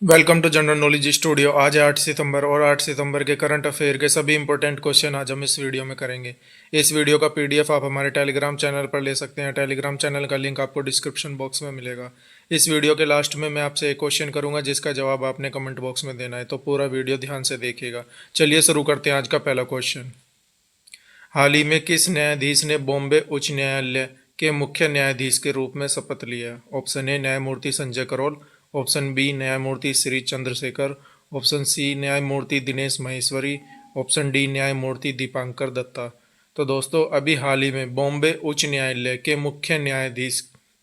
Welcome to general knowledge studio. आज है 8 सितंबर और 8 सितंबर के करंट अफेयर के सभी इंपॉर्टेंट क्वेश्चन आज हम इस वीडियो में करेंगे। इस वीडियो का पीडीएफ आप हमारे टेलीग्राम चैनल पर ले सकते हैं। टेलीग्राम चैनल का लिंक आपको डिस्क्रिप्शन बॉक्स में मिलेगा। इस वीडियो के लास्ट में मैं आपसे एक क्वेश्चन करूंगा जिसका जवाब आपने कमेंट बॉक्स में देना है, तो पूरा वीडियो ध्यान से देखिएगा। चलिए शुरू करते हैं आज का पहला क्वेश्चन। हाल ही में किस न्यायाधीश ने बॉम्बे उच्च न्यायालय के मुख्य न्यायाधीश के रूप में शपथ लिया? ऑप्शन ए न्यायमूर्ति संजय करोल, ऑप्शन बी न्यायमूर्ति श्री चंद्रशेखर, ऑप्शन सी न्यायमूर्ति दिनेश महेश्वरी, ऑप्शन डी न्यायमूर्ति दीपांकर दत्ता। तो दोस्तों, अभी हाल ही में बॉम्बे उच्च न्यायालय के मुख्य न्यायाधीश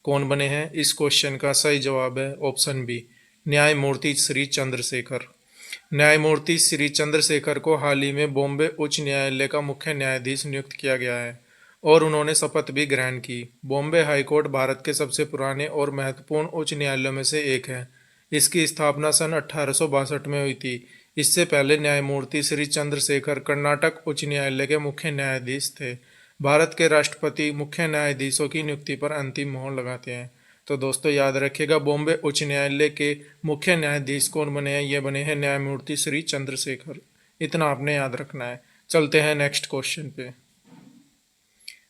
कौन बने हैं? इस क्वेश्चन का सही जवाब है ऑप्शन बी, न्यायमूर्ति श्री चंद्रशेखर। न्यायमूर्ति श्री चंद्रशेखर को हाल ही में बॉम्बे उच्च न्यायालय का मुख्य न्यायाधीश नियुक्त किया गया है और उन्होंने शपथ भी ग्रहण की। बॉम्बे हाईकोर्ट भारत के सबसे पुराने और महत्वपूर्ण उच्च न्यायालयों में से एक है। इसकी स्थापना सन 1862 में हुई थी। इससे पहले न्यायमूर्ति श्री चंद्रशेखर कर्नाटक उच्च न्यायालय के मुख्य न्यायाधीश थे। भारत के राष्ट्रपति मुख्य न्यायाधीशों की नियुक्ति पर अंतिम मोहर लगाते हैं। तो दोस्तों याद रखिएगा, बॉम्बे उच्च न्यायालय के मुख्य न्यायाधीश कौन बने हैं? ये बने हैं न्यायमूर्ति श्री चंद्रशेखर। इतना आपने याद रखना है। चलते हैं नेक्स्ट क्वेश्चन पे।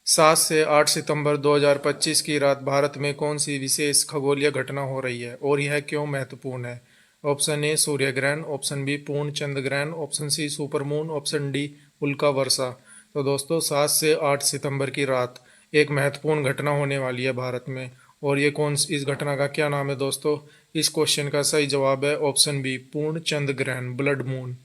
7 से 8 सितंबर 2025 की रात भारत में कौन सी विशेष खगोलीय घटना हो रही है और यह क्यों महत्वपूर्ण है? ऑप्शन ए सूर्य ग्रहण, ऑप्शन बी पूर्ण चंद्र ग्रहण, option C supermoon, option D उल्का वर्षा। तो दोस्तों 7 से 8 सितंबर की रात एक महत्वपूर्ण घटना होने वाली है भारत में। और ये कौन, इस घटना का क्या नाम है दोस्तों? इस क्वेश्चन का सही जवाब है ऑप्शन बी, पूर्ण चंद्र ग्रहण, ब्लड मून।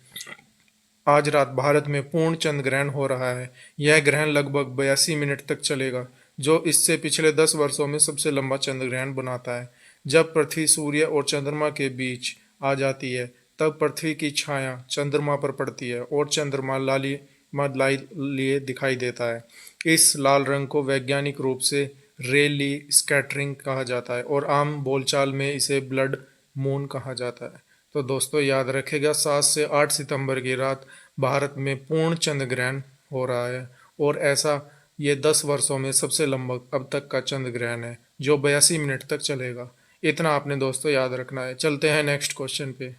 आज रात भारत में पूर्ण चंद्र ग्रहण हो रहा है। यह ग्रहण लगभग 82 मिनट तक चलेगा, जो इससे पिछले 10 वर्षों में सबसे लंबा चंद्र ग्रहण बनाता है। जब पृथ्वी सूर्य और चंद्रमा के बीच आ जाती है, तब पृथ्वी की छाया चंद्रमा पर पड़ती है और चंद्रमा लाली लिए दिखाई देता है। इस लाल रंग को वैज्ञानिक रूप से रेली स्कैटरिंग कहा जाता है और आम बोलचाल में इसे ब्लड मून कहा जाता है। तो दोस्तों याद रखेगा, 7 से 8 सितंबर की रात भारत में पूर्ण चंद्र ग्रहण हो रहा है और ऐसा ये 10 वर्षों में सबसे लंबा अब तक का चंद्र ग्रहण है, जो 82 मिनट तक चलेगा। इतना आपने दोस्तों याद रखना है। चलते हैं नेक्स्ट क्वेश्चन पे।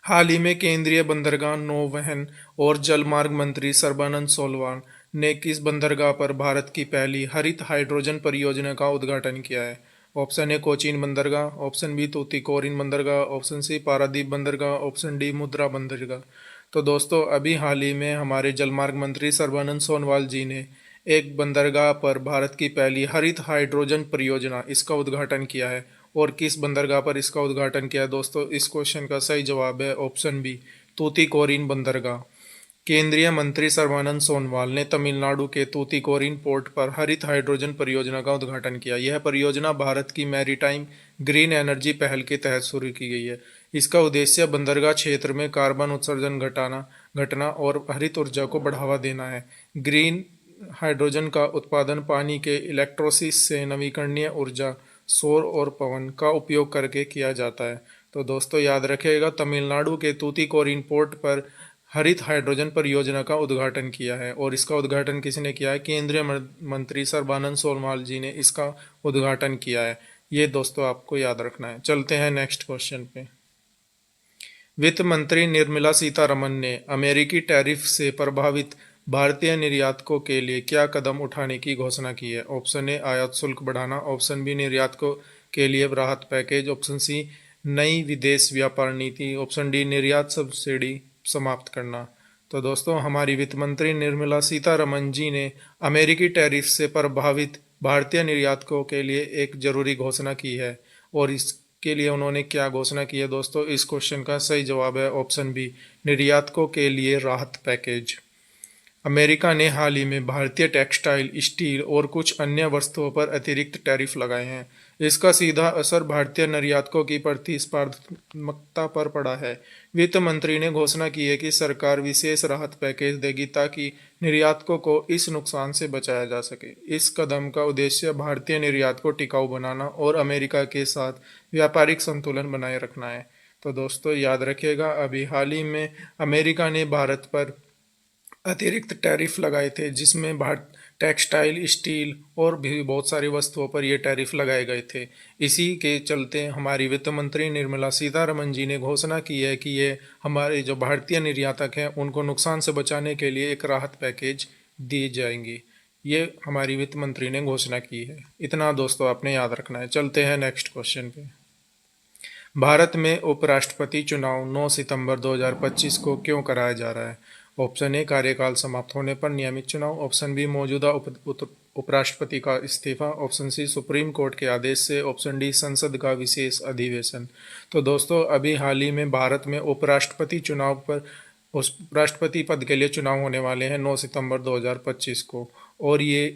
हाल ही में केंद्रीय बंदरगाह, नौवहन और जलमार्ग मंत्री सर्बानंद सोनोवाल ने किस बंदरगाह पर भारत की पहली हरित हाइड्रोजन परियोजना का उद्घाटन किया है? ऑप्शन ए कोचीन बंदरगाह, ऑप्शन बी तूतीकोरिन बंदरगाह, ऑप्शन सी पारादीप बंदरगाह, ऑप्शन डी मुद्रा बंदरगाह। तो दोस्तों अभी हाल ही में हमारे जलमार्ग मंत्री सर्बानंद सोनोवाल जी ने एक बंदरगाह पर भारत की पहली हरित हाइड्रोजन परियोजना इसका उद्घाटन किया है। और किस बंदरगाह पर इसका उद्घाटन किया है दोस्तों? इस क्वेश्चन का सही जवाब है ऑप्शन बी, तूतीकोरिन बंदरगाह। केंद्रीय मंत्री सर्बानंद सोनोवाल ने तमिलनाडु के तूतीकोरिन पोर्ट पर हरित हाइड्रोजन परियोजना का उद्घाटन किया। यह परियोजना भारत की मैरीटाइम ग्रीन एनर्जी पहल के तहत शुरू की गई है। इसका उद्देश्य बंदरगाह क्षेत्र में कार्बन उत्सर्जन घटना और हरित ऊर्जा को बढ़ावा देना है। ग्रीन हाइड्रोजन का उत्पादन पानी के इलेक्ट्रोसिस से नवीकरणीय ऊर्जा, सौर और पवन का उपयोग करके किया जाता है। तो दोस्तों याद रखिएगा, तमिलनाडु के तूतीकोरिन पोर्ट पर हरित हाइड्रोजन परियोजना का उद्घाटन किया है और इसका उद्घाटन किसने किया है? केंद्रीय मंत्री सर्बानंद सोनोवाल जी ने इसका उद्घाटन किया है। ये दोस्तों आपको याद रखना है। चलते हैं नेक्स्ट क्वेश्चन पे। वित्त मंत्री निर्मला सीतारमण ने अमेरिकी टैरिफ से प्रभावित भारतीय निर्यातकों के लिए क्या कदम उठाने की घोषणा की है? ऑप्शन ए आयात शुल्क बढ़ाना, ऑप्शन बी निर्यातकों के लिए राहत पैकेज, ऑप्शन सी नई विदेश व्यापार नीति, ऑप्शन डी निर्यात सब्सिडी समाप्त करना। तो दोस्तों हमारी वित्त मंत्री निर्मला सीतारमण जी ने अमेरिकी टैरिफ से प्रभावित भारतीय निर्यातकों के लिए एक जरूरी घोषणा की है। और इसके लिए उन्होंने क्या घोषणा की है दोस्तों? इस क्वेश्चन का सही जवाब है ऑप्शन बी, निर्यातकों के लिए राहत पैकेज। अमेरिका ने हाल ही में भारतीय टेक्सटाइल, स्टील और कुछ अन्य वस्तुओं पर अतिरिक्त टैरिफ लगाए हैं। इसका सीधा असर भारतीय निर्यातकों की प्रतिस्पर्धात्मकता पर पड़ा है। वित्त मंत्री ने घोषणा की है कि सरकार विशेष राहत पैकेज देगी ताकि निर्यातकों को इस नुकसान से बचाया जा सके। इस कदम का उद्देश्य भारतीय निर्यात को टिकाऊ बनाना और अमेरिका के साथ व्यापारिक संतुलन बनाए रखना है। तो दोस्तों याद रखिएगा, अभी हाल ही में अमेरिका ने भारत पर अतिरिक्त टैरिफ लगाए थे, जिसमें टेक्सटाइल, स्टील और भी बहुत सारी वस्तुओं पर ये टैरिफ लगाए गए थे। इसी के चलते हमारी वित्त मंत्री निर्मला सीतारमण जी ने घोषणा की है कि ये हमारे जो भारतीय निर्यातक हैं उनको नुकसान से बचाने के लिए एक राहत पैकेज दिए जाएंगे। ये हमारी वित्त मंत्री ने घोषणा की है। इतना दोस्तों आपने याद रखना है। चलते हैं नेक्स्ट क्वेश्चन पे। भारत में उपराष्ट्रपति चुनाव 9 सितंबर 2025 को क्यों कराया जा रहा है? ऑप्शन ए कार्यकाल समाप्त होने पर नियमित चुनाव, ऑप्शन बी मौजूदा उपराष्ट्रपति का इस्तीफा, ऑप्शन सी सुप्रीम कोर्ट के आदेश से, ऑप्शन डी संसद का विशेष अधिवेशन। तो दोस्तों अभी हाल ही में भारत में उपराष्ट्रपति चुनाव पर उस राष्ट्रपति पद के लिए चुनाव होने वाले हैं 9 सितंबर 2025 को। और ये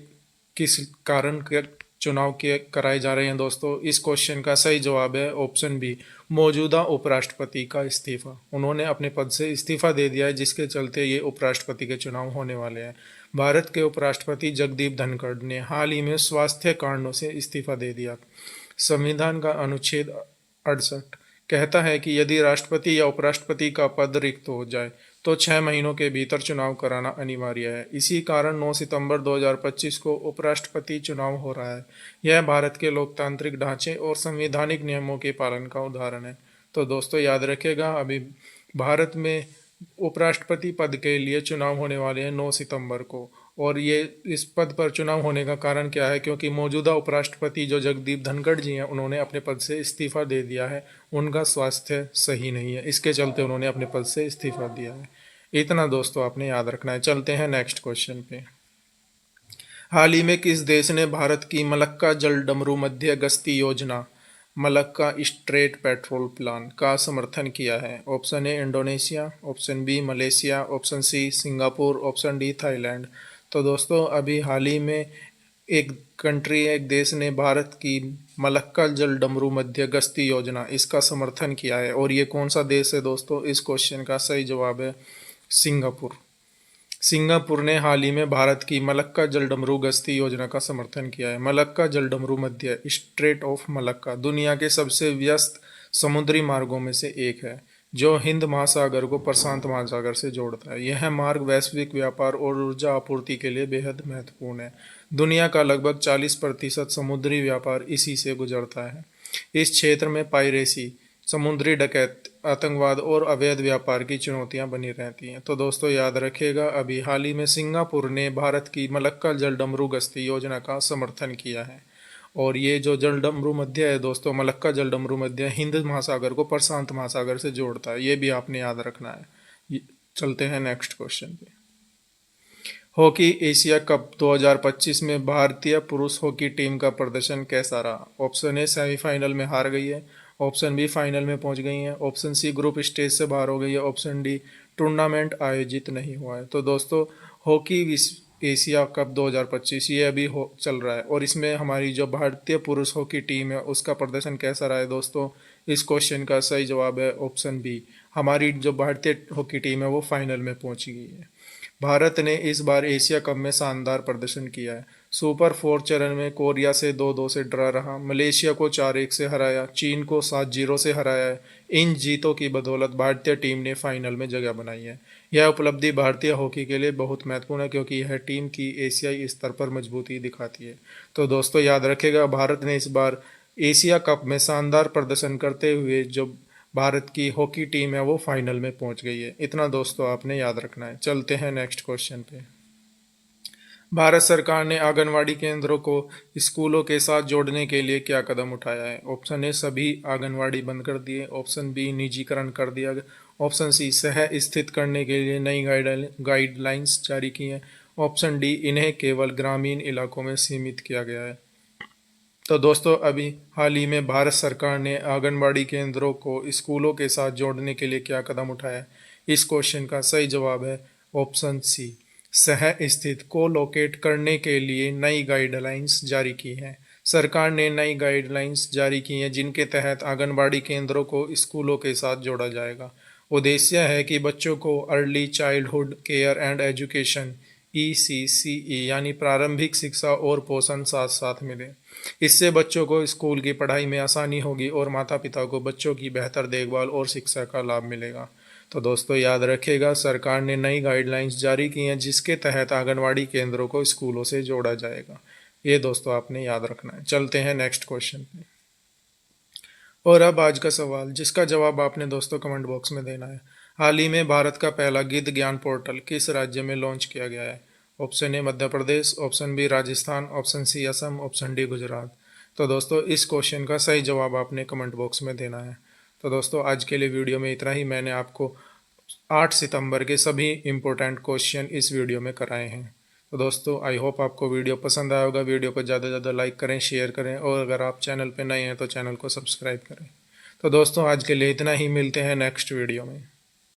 किस कारण के चुनाव के कराए जा रहे हैं दोस्तों? इस क्वेश्चन का सही जवाब है ऑप्शन बी, मौजूदा उपराष्ट्रपति का इस्तीफा। उन्होंने अपने पद से इस्तीफा दे दिया है, जिसके चलते ये उपराष्ट्रपति के चुनाव होने वाले हैं। भारत के उपराष्ट्रपति जगदीप धनखड़ ने हाल ही में स्वास्थ्य कारणों से इस्तीफा दे दिया। संविधान का अनुच्छेद 68 कहता है कि यदि राष्ट्रपति या उपराष्ट्रपति का पद रिक्त हो जाए तो 6 महीनों के भीतर चुनाव कराना अनिवार्य है। इसी कारण 9 सितंबर 2025 को उपराष्ट्रपति चुनाव हो रहा है। यह भारत के लोकतांत्रिक ढांचे और संवैधानिक नियमों के पालन का उदाहरण है। तो दोस्तों याद रखिएगा, अभी भारत में उपराष्ट्रपति पद के लिए चुनाव होने वाले हैं 9 सितंबर को। और ये इस पद पर चुनाव होने का कारण क्या है? क्योंकि मौजूदा उपराष्ट्रपति जो जगदीप धनखड़ जी हैं उन्होंने अपने पद से इस्तीफा दे दिया है। उनका स्वास्थ्य सही नहीं है, इसके चलते उन्होंने अपने पद से इस्तीफा दिया है। इतना दोस्तों आपने याद रखना है। चलते हैं नेक्स्ट क्वेश्चन पे। हाल ही में किस देश ने भारत की मलक्का जल डमरू मध्य गश्ती योजना मलक्का स्ट्रेट पेट्रोल प्लान का समर्थन किया है? Option A Indonesia, option B Malaysia, option C Singapore, option D Thailand. तो दोस्तों अभी हाल ही में एक देश ने भारत की मलक्का जल डमरू मध्य गश्ती योजना इसका समर्थन किया है। और ये कौन सा देश है दोस्तों? इस क्वेश्चन का सही जवाब है सिंगापुर। सिंगापुर ने हाल ही में भारत की मलक्का जलडमरू गश्ती योजना का समर्थन किया है। मलक्का जलडमरू मध्य स्ट्रेट ऑफ मलक्का दुनिया के सबसे व्यस्त समुद्री मार्गों में से एक है, जो हिंद महासागर को प्रशांत महासागर से जोड़ता है। यह मार्ग वैश्विक व्यापार और ऊर्जा आपूर्ति के लिए बेहद महत्वपूर्ण है। दुनिया का लगभग 40% समुद्री व्यापार इसी से गुजरता है। इस क्षेत्र में पायरेसी, समुद्री डकैत, आतंकवाद और अवैध व्यापार की चुनौतियां बनी रहती हैं। तो दोस्तों याद रखिएगा, अभी हाल ही में सिंगापुर ने भारत की मलक्का जलडमरू गश्ती योजना का समर्थन किया है। और ये जो जलडमरू मध्य है दोस्तों, मलक्का जलडमरू मध्य हिंद महासागर को प्रशांत महासागर से जोड़ता है। ये भी आपने याद रखना है। चलते हैं नेक्स्ट क्वेश्चन पे। हॉकी एशिया कप 2025 में भारतीय पुरुष हॉकी टीम का प्रदर्शन कैसा रहा? ऑप्शन ए सेमीफाइनल में हार गई है, ऑप्शन बी फाइनल में पहुंच गई हैं, ऑप्शन सी ग्रुप स्टेज से बाहर हो गई है, ऑप्शन डी टूर्नामेंट आयोजित नहीं हुआ है। तो दोस्तों हॉकी एशिया कप 2025 ये अभी चल रहा है और इसमें हमारी जो भारतीय पुरुष हॉकी टीम है उसका प्रदर्शन कैसा रहा है दोस्तों? इस क्वेश्चन का सही जवाब है ऑप्शन बी, हमारी जो भारतीय हॉकी टीम है वो फाइनल में पहुंची गई है। भारत ने इस बार एशिया कप में शानदार प्रदर्शन किया है। सुपर 4 चरण में कोरिया से 2-2 से ड्रा रहा, मलेशिया को 4-1 से हराया, चीन को 7-0 से हराया है। इन जीतों की बदौलत भारतीय टीम ने फाइनल में जगह बनाई है। यह उपलब्धि भारतीय हॉकी के लिए बहुत महत्वपूर्ण है, क्योंकि यह टीम की एशियाई स्तर पर मजबूती दिखाती है। तो दोस्तों याद रखेगा, भारत ने इस बार एशिया कप में शानदार प्रदर्शन करते हुए जो भारत की हॉकी टीम है वो फाइनल में पहुंच गई है। इतना दोस्तों आपने याद रखना है। चलते हैं नेक्स्ट क्वेश्चन पे। भारत सरकार ने आंगनवाड़ी केंद्रों को स्कूलों के साथ जोड़ने के लिए क्या कदम उठाया है? ऑप्शन ए सभी आंगनवाड़ी बंद कर दिए, ऑप्शन बी निजीकरण कर दिया गया, ऑप्शन सी सह स्थित करने के लिए नई गाइडलाइंस जारी की हैं, ऑप्शन डी इन्हें केवल ग्रामीण इलाकों में सीमित किया गया है। तो दोस्तों अभी हाल ही में भारत सरकार ने आंगनबाड़ी केंद्रों को स्कूलों के साथ जोड़ने के लिए क्या कदम उठाया? इस क्वेश्चन का सही जवाब है ऑप्शन सी, सह स्थित को लोकेट करने के लिए नई गाइडलाइंस जारी की हैं। सरकार ने नई गाइडलाइंस जारी की हैं जिनके तहत आंगनबाड़ी केंद्रों को स्कूलों के साथ जोड़ा जाएगा। उद्देश्य है कि बच्चों को early childhood care and education ECCE यानी प्रारंभिक शिक्षा और पोषण साथ साथ मिले। इससे बच्चों को स्कूल की पढ़ाई में आसानी होगी और माता पिता को बच्चों की बेहतर देखभाल और शिक्षा का लाभ मिलेगा। तो दोस्तों याद रखिएगा, सरकार ने नई गाइडलाइंस जारी की हैं जिसके तहत आंगनवाड़ी केंद्रों को स्कूलों से जोड़ा जाएगा। ये दोस्तों आपने याद रखना है। चलते हैं नेक्स्ट क्वेश्चन पे। और अब आज का सवाल, जिसका जवाब आपने दोस्तों कमेंट बॉक्स में देना है। हाल ही में भारत का पहला गिद्ध ज्ञान पोर्टल किस राज्य में लॉन्च किया गया है? Option A Madhya Pradesh, option B Rajasthan, option C Assam, option D Gujarat. तो दोस्तों इस क्वेश्चन का सही जवाब आपने कमेंट बॉक्स में देना है। तो दोस्तों आज के लिए वीडियो में इतना ही। मैंने आपको 8 सितंबर के सभी इम्पोर्टेंट क्वेश्चन इस वीडियो में कराए हैं। तो दोस्तों आई होप आपको वीडियो पसंद आया होगा। वीडियो को ज़्यादा से ज़्यादा लाइक करें, शेयर करें, और अगर आप चैनल पे नए हैं तो चैनल को सब्सक्राइब करें। तो दोस्तों आज के लिए इतना ही, मिलते हैं नेक्स्ट वीडियो में।